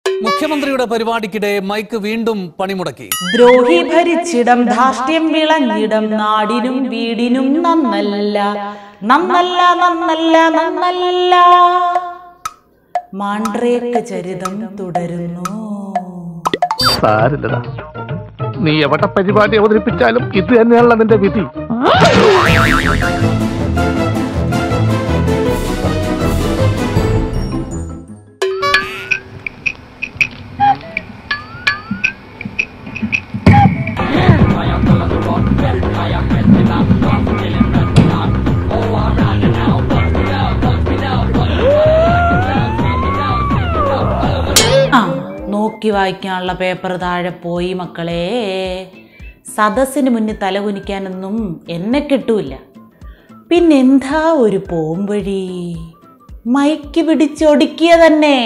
മുഖ്യമന്ത്രിയുടെ പരിപാടിക്കിടെ മൈക്ക് വീണ്ടും പണിമുടക്കി. ദ്രോഹി ഭരിച്ചിടം ധാർഷ്ട്യം വിളഞ്ഞിടം നാടിനും വീടിനും നന്നല്ല നന്നല്ല നന്നല്ല നന്നല്ല. മാണ്ഡ്രേക്ക് ചരിതം തുടരുന്നു. നീ എവിടെ പരിപാടി അവതരിപ്പിച്ചാലും ഇത് തന്നെയാണല്ലോ നിന്റെ വിധി. നോക്കി വായിക്കാനുള്ള പേപ്പർ താഴെ പോയി മക്കളെ. സദസ്സിന് മുന്നിൽ തലകുനിക്കാനൊന്നും എന്നെ കിട്ടൂല. പിന്നെന്താ ഒരു പോംവഴി? മൈക്ക് പിടിച്ചൊടുക്കിയ തന്നെ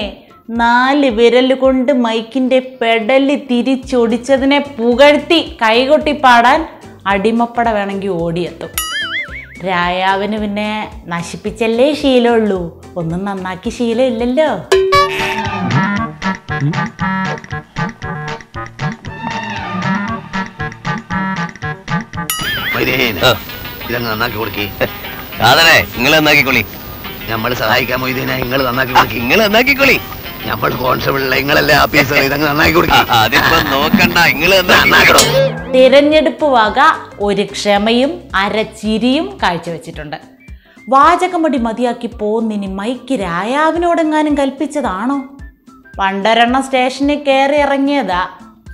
4 വിരൽ കൊണ്ട് മൈക്കിൻ്റെ പെടല് തിരിച്ചൊടിച്ചതിനെ പുകഴ്ത്തി കൈകൊട്ടി പാടാൻ അടിമപ്പട വേണമെങ്കിൽ ഓടിയെത്തും. രായാവിന് പിന്നെ നശിപ്പിച്ചല്ലേ ശീലമുള്ളൂ, ഒന്നും നന്നാക്കി ശീലമില്ലല്ലോ. ഇതങ്ങ് നന്നാക്കി കൊടുക്കി. നിങ്ങൾ നന്നാക്കിക്കൊള്ളി. നമ്മൾ സഹായിക്കാൻ മൊയ്തീനെ നിങ്ങൾ നന്നാക്കി കൊടുക്കി. നിങ്ങൾ നന്നാക്കിക്കൊള്ളി. നമ്മൾ കോൺസ്റ്റബിളിലെ നിങ്ങളല്ലേ ആഫീസർ. ഇതങ്ങ് നന്നാക്കി കൊടുക്കി. അതിപ്പോ നോക്കണ്ട, നിങ്ങൾ നന്നാക്കണോ. തിരഞ്ഞെടുപ്പ് വക ഒരു ക്ഷമയും അരച്ചിരിയും കാഴ്ചവെച്ചിട്ടുണ്ട്. വാചകമടി മതിയാക്കി പോന്നിനി മൈക്ക് രായാവിനോടെങ്ങാനും കൽപ്പിച്ചതാണോ? പണ്ടൊരെണ്ണം സ്റ്റേഷനിൽ കയറി ഇറങ്ങിയതാ.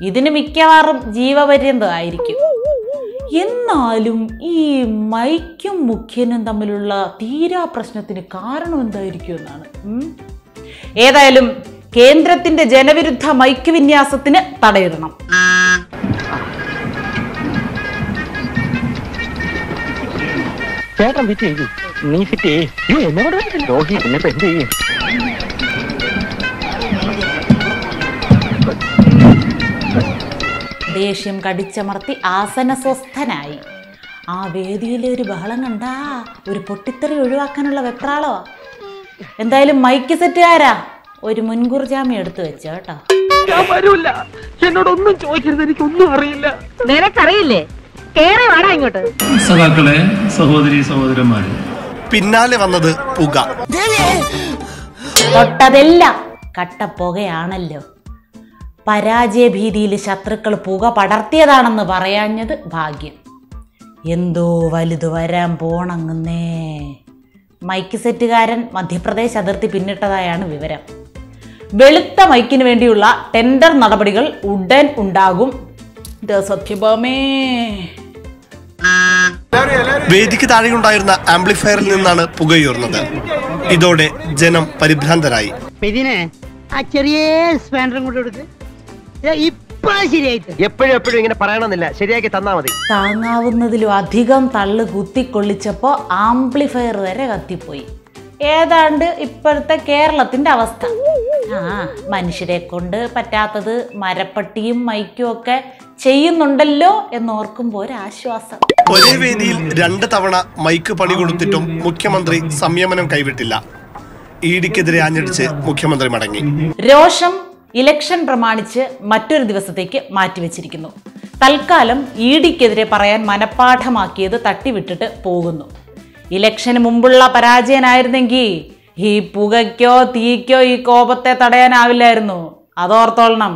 ഇതിന് മിക്കവാറും ജീവപര്യന്തമായിരിക്കും. എന്നാലും ഈ മൈക്കും മുഖ്യനും തമ്മിലുള്ള തീരാ പ്രശ്നത്തിന് കാരണം എന്തായിരിക്കും എന്നാണ്. ഏതായാലും കേന്ദ്രത്തിന്റെ ജനവിരുദ്ധ മൈക്ക് വിന്യാസത്തിന് തടയിടണം. ചേട്ടൻ ഫിറ്റ് ചെയ്തു, നീ ഫിറ്റ് ചെയ്യും. ദേഷ്യം കടിച്ചമർത്തി ആസനസ്വസ്ഥനായി. ആ വേദിയിലെ ഒരു ബഹളം കണ്ടാ ഒരു പൊട്ടിത്തെറി ഒഴിവാക്കാനുള്ള വെപ്രാളോ. എന്തായാലും മൈക്ക് സെറ്റുകാരാ ഒരു മുൻകൂർ ജാമ്യം എടുത്തു വെച്ചോ കേട്ടോ. ഞാൻ വരൂല, എന്നോടൊന്നും ചോദിക്കരുത്, എനിക്കൊന്നും അറിയില്ല. നിനക്കറിയില്ലേ? കേറി വാടാ ഇങ്ങോട്ട്. സഖാക്കളെ, സഹോദരി സഹോദരന്മാരെ, പിന്നാലെ വന്നത് പുക. തൊട്ടതെല്ലാം കട്ടപ്പുകയാണല്ലോ. പരാജയഭീതിയിൽ ശത്രുക്കൾ പുക പടർത്തിയതാണെന്ന് പറയാഞ്ഞത് ഭാഗ്യം. എന്തോ വലുത് വരാൻ പോണങ്ങുന്നേ. മൈക്ക് സെറ്റുകാരൻ മധ്യപ്രദേശ് അതിർത്തി പിന്നിട്ടതായാണ് വിവരം. വെളുത്ത മൈക്കിന് വേണ്ടിയുള്ള ടെൻഡർ നടപടികൾ ഉടൻ ഉണ്ടാകും. സത്യഭാമേ. വേദിക്ക് താഴെയുണ്ടായിരുന്ന ആംപ്ലിഫയറിൽ നിന്നാണ് പുകയുയർന്നത്. ഇതോടെ ജനം പരിഭ്രാന്തരായി. ചെറിയ സ്പാൻഡറും കൊണ്ട് കൊടുത്ത് എപ്പോഴും ഇങ്ങനെ പറയണമെന്നില്ല, ശരിയാക്കി തന്നാ മതി. താങ്ങാവുന്നതിലും അധികം തള്ളു കുത്തിക്കൊള്ളിച്ചപ്പോ ആംപ്ലിഫയർ വരെ കത്തിപ്പോയി. ഏതാണ്ട് ഇപ്പോഴത്തെ കേരളത്തിന്റെ അവസ്ഥ. മനുഷ്യരെ കൊണ്ട് പറ്റാത്തത് മരപ്പട്ടിയും മൈക്കും ഒക്കെ ചെയ്യുന്നുണ്ടല്ലോ എന്നോർക്കുമ്പോ ഒരാശ്വാസം. ഒരേ വേദിയിൽ 2 തവണ മൈക്ക് പണി കൊടുത്തിട്ടും മുഖ്യമന്ത്രി സംയമനം കൈവിട്ടില്ല. ഇഡിക്കെതിരെ ആഞ്ഞടിച്ച് മുഖ്യമന്ത്രി മടങ്ങി. രോഷം ഇലക്ഷൻ പ്രമാണിച്ച് മറ്റൊരു ദിവസത്തേക്ക് മാറ്റിവെച്ചിരിക്കുന്നു. തൽക്കാലം ഇഡിക്കെതിരെ പറയാൻ മനഃപ്പാഠമാക്കിയത് തട്ടിവിട്ടിട്ട് പോകുന്നു. ഇലക്ഷന് മുമ്പുള്ള പരാജയനായിരുന്നെങ്കിൽ ഈ പുകയ്ക്കോ തീക്കോ ഈ കോപത്തെ തടയാനാവില്ലായിരുന്നു. അതോർത്തോളണം.